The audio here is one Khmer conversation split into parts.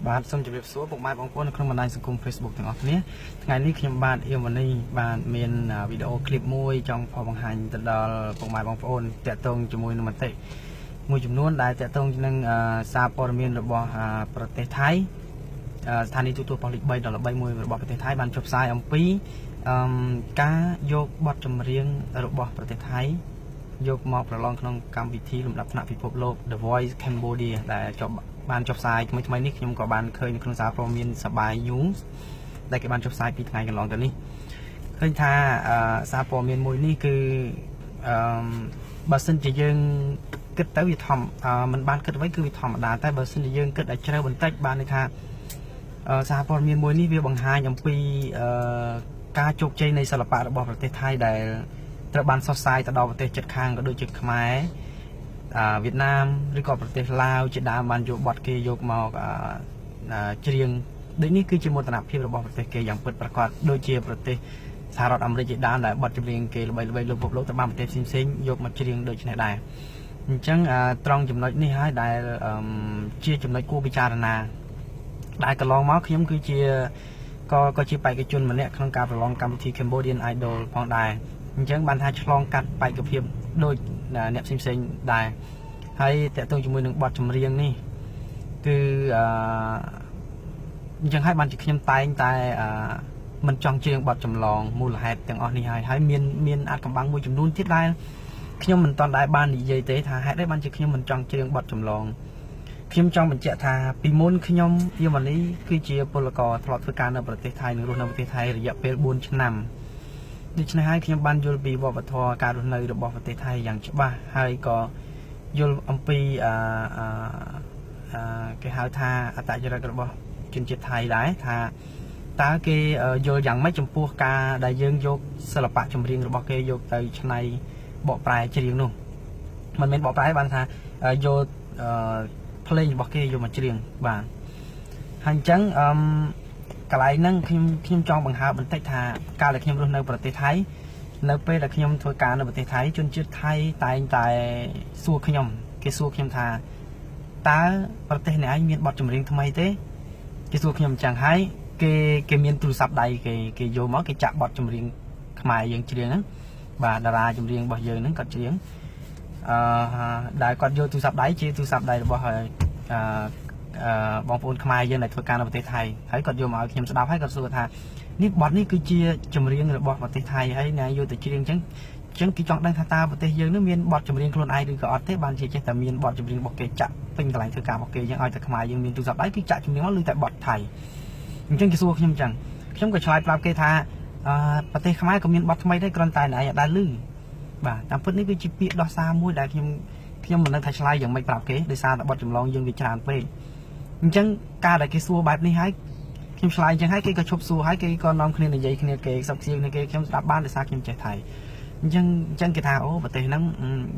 បាទសូមជម្រាបសួរពុកម៉ែបងប្អូននៅក្នុងបណ្ដាញសង្គម Facebook ទាំងអស់គ្នាថ្ងៃនេះខ្ញុំបាទអៀមវនីបាទមានវីដេអូឃ្លីបមួយចង់បង្ហាញទៅដល់ពុកម៉ែបងប្អូនតាក់ទងជាមួយនឹងមតិមួយចំនួនដែលតាក់ទងនឹងសារព័ត៌មានរបស់ប្រទេសថៃស្ថានីយទូរទស្សន៍ប៉ុស្តិ៍លេខ3ដល់3មួយរបស់ប្រទេសថៃបានចុះផ្សាយអំពីការយកបទចម្រៀងរបស់ប្រទេសថៃយកមកប្រឡងក្នុងកម្មវិធីលំដាប់ថ្នាក់ពិភពលោក The Voice Cambodia ដែលបានចុះផ្សាយថ្មីនេះខ្ញុំក៏បានឃើញនៅក្នុងសារព័ត៌មានសបាយ News ដែលគេបានចុះផ្សាយពីថ្ងៃកន្លងទៅនេះឃើញថាសារព័ត៌មានមួយនេះគឺបើសិនជាយើងគិតទៅវាមិនបានគិតអ្វីគឺវាធម្មតាតែបើសិនជាយើងគិតឲ្យជ្រៅបន្តិចបានន័យថាសារព័ត៌មានមួយនេះវាបង្ហាញអំពីការជោគជ័យនៃសិល្បៈរបស់ប្រទេសថៃដែលត្រូវបានផ្សព្វផ្សាយទៅដល់ប្រទេសជិតខាងក៏ដូចជាខ្មែរវៀតណាមឬក៏ប្រទេសឡាវជាដើមបានយកបទគេយកមកច្រៀងដូចនេះគឺជាមោទនភាពរបស់ប្រទេសគេយ៉ាងពិតប្រាកដដូចជាប្រទេសសហរដ្ឋអាមេរិកជាដើមដែលបទចម្រៀងគេល្បីៗលើពិភពលោកទៅបានប្រទេសផ្សេងៗយកមកច្រៀងដូចនេះដែរអញ្ចឹងត្រង់ចំណុចនេះហើយដែលជាចំណុចគួរពិចារណាដែលកន្លងមកខ្ញុំគឺជាក៏ជាបេក្ខជនម្នាក់ក្នុងការប្រឡងកម្មវិធី Cambodian Idol ផងដែរអញ្ចឹងបានថាឆ្លងកាត់បេក្ខភាពដូចអ្នកផ្សេងៗដែរហើយតកតងជាមួយនឹងបទចម្រៀងនេះគឺអញ្ចឹងហើយបានជាខ្ញុំតែងតែមិនចង់ច្រៀងបទចម្លងមូលហេតុទាំងអស់នេះហើយមានអាចកំបាំងមួយចំនួនទៀតដែលខ្ញុំមិនទាន់ដែរបាននិយាយទេថាហេតុអីបានជាខ្ញុំមិនចង់ច្រៀងបទចម្លងខ្ញុំចង់បញ្ជាក់ថាពីមុនខ្ញុំយមនីគឺជាពលករធ្លាប់ធ្វើការនៅប្រទេសថៃនិងរស់នៅប្រទេសថៃរយៈពេល4ឆ្នាំដូច្នេះហើយខ្ញុំបានយល់ពីវប្បធម៌ការរស់នៅរបស់ប្រទេសថៃយ៉ាងច្បាស់ហើយក៏យល់អំពីគេហៅថាអត្តចរិតរបស់ជនជាតិថៃដែរថាតើគេយល់យ៉ាងម៉េចចំពោះការដែលយើងយកសិល្បៈចម្រៀងរបស់គេយកទៅច្នៃបកប្រែច្រៀងនោះមិនមែនបកប្រែបានថាយកភ្លេងរបស់គេយកមកច្រៀងបាទហើយអញ្ចឹងកន្លែងហ្នឹងខ្ញុំចង់បង្ហើបបន្តិចថាកាលដែលខ្ញុំរស់នៅប្រទេសថៃនៅពេលដែលខ្ញុំធ្វើការនៅប្រទេសថៃជនជាតិថៃតែងតែសួរខ្ញុំគេសួរខ្ញុំថាតើប្រទេសអ្នកឯងមានបទចម្រៀងថ្មីទេគេសួរខ្ញុំអញ្ចឹងហើយគេមានទូរស័ព្ទដៃគេយកមកគេចាក់បទចម្រៀងខ្មែរយើងច្រៀងហ្នឹងបាទតារាចម្រៀងរបស់យើងហ្នឹងគាត់ច្រៀងដែលគាត់យកទូរស័ព្ទដៃជាទូរស័ព្ទដៃរបស់បងប្អូនខ្មែរយើងដែលធ្វើការនៅប្រទេសថៃហើយគាត់យកមកឲ្យខ្ញុំស្ដាប់ហើយគាត់សួរថានេះបទនេះគឺជាចម្រៀងរបស់ប្រទេសថៃហើយអ្នកយកទៅច្រៀងអញ្ចឹងគេចង់ដឹងថាតើប្រទេសយើងនឹងមានបទចម្រៀងខ្លួនឯងឬក៏អត់ទេបានជាចេះតែមានបទចម្រៀងរបស់គេចាក់ពេញកន្លែងធ្វើការរបស់គេអញ្ចឹងឲ្យតែខ្មែរយើងមានទូរស័ព្ទដៃគឺចាក់ចម្រៀងមកឬតែបទថៃអញ្ចឹងគេសួរខ្ញុំអញ្ចឹងខ្ញុំក៏ឆ្លើយប្រាប់គេថាប្រទេសខ្មែរក៏មានបទថ្មីដែរគ្រាន់តែអ្នកឯងអត់ដែលឮបាទតាមពិតនេះគឺជាពាក្យដោះសារមួយដែលខ្ញុំមិនដឹងថាឆ្លើយយ៉ាងម៉េចប្រាប់គេដោយសារតែបទចម្លងយើងវាច្រើនពេកអញ្ចឹងការដែលគេសួរបែបនេះហើយខ្ញុំឆ្លើយអញ្ចឹងហើយគេក៏ឈប់សួរហើយគេក៏នាំគ្នានិយាយគ្នាគេសុខសៀវគ្នាគេខ្ញុំស្ដាប់បានដោយសារខ្ញុំចេះថៃអញ្ចឹងគេថាអូប្រទេសហ្នឹង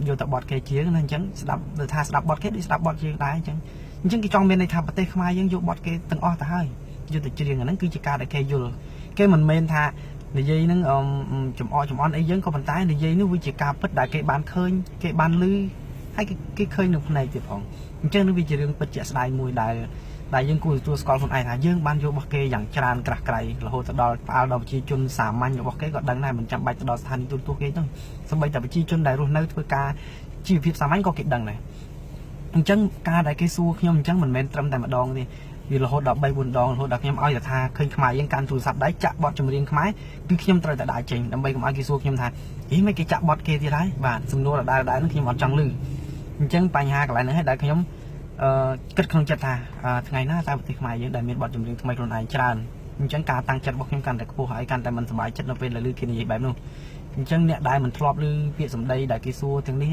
យកតែបទគេជាងណាអញ្ចឹងស្ដាប់ដូចថាស្ដាប់បទគេដូចស្ដាប់បទយើងដែរអញ្ចឹងគេចង់មានន័យថាប្រទេសខ្មែរយើងយកបទគេទាំងអស់ទៅហើយយកទៅច្រៀងអាហ្នឹងគឺជាការដែលគេយល់គេមិនមែនថានិយាយហ្នឹងចំអន់អីយើងក៏ប៉ុន្តែនិយាយនេះវាជាការពិតដែលគេបានឃើញគេបានឮហើយគេឃើញនៅផ្នែកទៀតផងអញ្ចឹងនេះវាជារឿងពិតជាក់ស្ដែងមួយដែលយើងគួរទទួលស្គាល់ខ្លួនឯងថាយើងបានយករបស់គេយ៉ាងច្រើនក្រាស់ក្រៃរហូតដល់ផ្អើលដល់ប្រជាជនសាមញ្ញរបស់គេក៏ដឹងដែរមិនចាំបាច់ទៅដល់ស្ថានីយទូរទស្សន៍គេទេសូម្បីតែប្រជាជនដែលរស់នៅធ្វើការជីវភាពសាមញ្ញក៏គេដឹងដែរអញ្ចឹងការដែលគេសួរខ្ញុំអញ្ចឹងមិនមែនត្រឹមតែម្ដងទេវារហូតដល់3 4 ដងរហូតដល់ខ្ញុំឲ្យថាឃើញខ្មែរយើងកាន់ទូរស័ព្ទដៃចាក់បទចម្រៀងខ្មែរគឺខ្ញុំត្រូវតែដាក់ចេញដើម្បីកុំឲ្យគេសួរខ្ញុំថាហីមិនគេចាក់បទគេទៀតហើយបាទសំណួរដដែលហ្នឹងខ្ញុំអត់ចង់ឮអញ្ចឹងបញ្ហាកន្លែងហ្នឹងហើយដែលខ្ញុំគិតក្នុងចិត្តថាថ្ងៃណាតើប្រទេសខ្មែរយើងដែលមានបទចម្រៀងថ្មីខ្លួនឯងច្រើនអញ្ចឹងការតាំងចិត្តរបស់ខ្ញុំកាន់តែខ្ពស់ហើយកាន់តែមិនសប្បាយចិត្តនៅពេលដែលឮគេនិយាយបែបនោះអញ្ចឹងអ្នកដែលមិនធ្លាប់ឮពាក្យសម្ដីដែលគេសួរទាំងនេះ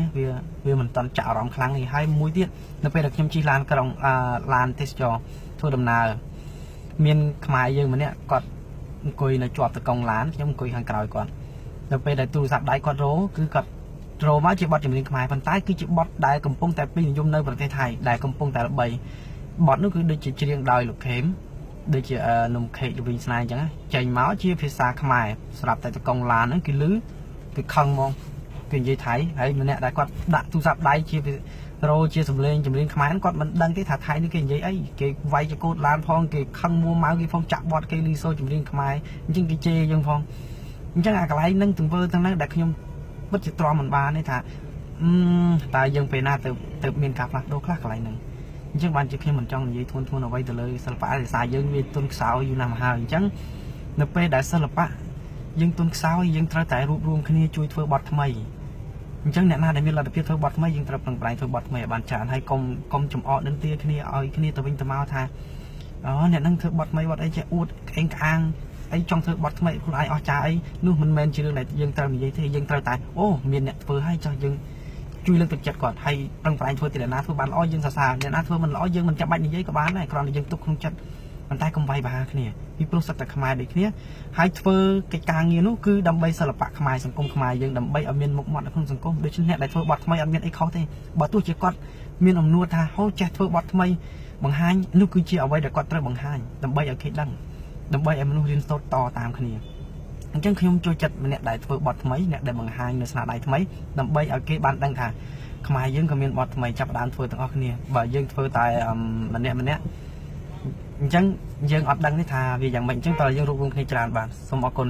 វាមិនតាន់ចាក់អារម្មណ៍ខ្លាំងនេះហើយមួយទៀតនៅពេលដែលខ្ញុំជិះឡានក្រុងឡានទេសចរធ្វើដំណើរមានខ្មែរយើងម្នាក់គាត់អង្គុយនៅជាប់តកង់ឡានខ្ញុំអង្គុយខាងក្រោយគាត់នៅពេលដែលទូរស័ព្ទដៃគាត់រោគឺគាត់រោមកជាបទចម្រៀងខ្មែរប៉ុន្តែគឺជាបទដែលកំពុងតែពេញនិយមនៅប្រទេសថៃដែលកំពុងតែល្បីបទនោះគឺដូចជាច្រៀងដោយលោកខេមដូចជានំខេកលវីស្នេហ៍អញ្ចឹងចេញមកជាភាសាខ្មែរស្រាប់តែតកង់ឡានហ្នឹងគឺលឺគឺខឹងហ្មងគេនិយាយថៃហើយម្នាក់ដែលគាត់ដាក់ទូរស័ព្ទដៃជា រោជាសម្លេងចម្រៀងខ្មែរគាត់មិនដឹងទេថាថៃនេះគេនិយាយអីគេវាយចកូតឡានផងគេខឹងមួម៉ៅគេផងចាក់បត់គេលីសូចម្រៀងខ្មែរអញ្ចឹងគេជេរយើងផងអញ្ចឹងអាកន្លែងហ្នឹងទង្វើទាំងហ្នឹងដែលខ្ញុំពិតជាទ្រាំមិនបានទេថាតើយើងពេលណាទៅមានការផ្លាស់ប្ដូរខ្លះកន្លែងហ្នឹងអញ្ចឹងបានជាខ្ញុំមិនចង់និយាយធ្ងន់អ្វីទៅលើសិល្បៈភាសាយើងវាទុនខ្សោយយូរណាស់មកហើយអញ្ចឹងនៅពេលដែលសិល្បៈយើងទុនខ្សោយយើងត្រូវតែរួបរวมគ្នាជួយធ្វើបទថ្មីអញ្ចឹងអ្នកណាដែលមានលទ្ធភាពធ្វើបទថ្មីយើងត្រូវប្រឹងប្រែងធ្វើបទថ្មីឲ្យបានច្រើនហើយកុំចំអកនឹងទាគ្នាឲ្យគ្នាទៅវិញទៅមកថាអូអ្នកនឹងធ្វើបទថ្មីបទអីចេះអួតក្អេងក្អាងអីចង់ធ្វើបទថ្មីខ្លួនឯងអស់ចាអីនោះមិនមែនជារឿងដែលយើងត្រូវនិយាយទេយើងត្រូវតែអូមានអ្នកធ្វើឲ្យចោះយើងជួយលើកទឹកចិត្តគាត់ហើយប្រឹងប្រែងធ្វើទីអ្នកណាធ្វើបានល្អយើងសរសើរអ្នកណាធ្វើមិនល្អយើងមិនចាំបាច់និយាយក៏បានដែរគ្រាន់តែយើងទុកក្នុងចិត្តប៉ុន្តែកុំវាយប្រហារគ្នាពីព្រោះសិតតែខ្មែរដូចគ្នាហើយធ្វើកិច្ចការងារនោះគឺដើម្បីសិល្បៈខ្មែរសង្គមខ្មែរយើងដើម្បីឲ្យមានមុខមាត់នៅក្នុងសង្គមដូច្នេះអ្នកដែលធ្វើបទថ្មីអត់មានអីខុសទេបើទោះជាគាត់មានអំណួតថាហូចេះធ្វើបទថ្មីបង្ហាញនោះគឺជាអ្វីដែលគាត់ត្រូវបង្ហាញដើម្បីឲ្យគេដឹងដើម្បីឲ្យមនុស្សរៀនសូត្រតតាមគ្នាអញ្ចឹងខ្ញុំចូលចិត្តម្នាក់ដែលធ្វើបទថ្មីអ្នកដែលបង្ហាញនៅស្នាដៃថ្មីដើម្បីឲ្យគេបានដឹងថាខ្មែរយើងក៏មានបទថ្មីចាប់ផ្ដើមធ្វើទាំងអស់គ្នាបើយើងធ្វើតែម្នាក់អញ្ចឹងយើងអត់ដឹងទេថាវាយ៉ាងម៉េចអញ្ចឹងតើយើងរួបរวมគ្នាច្រើនបាទសូមអរគុណ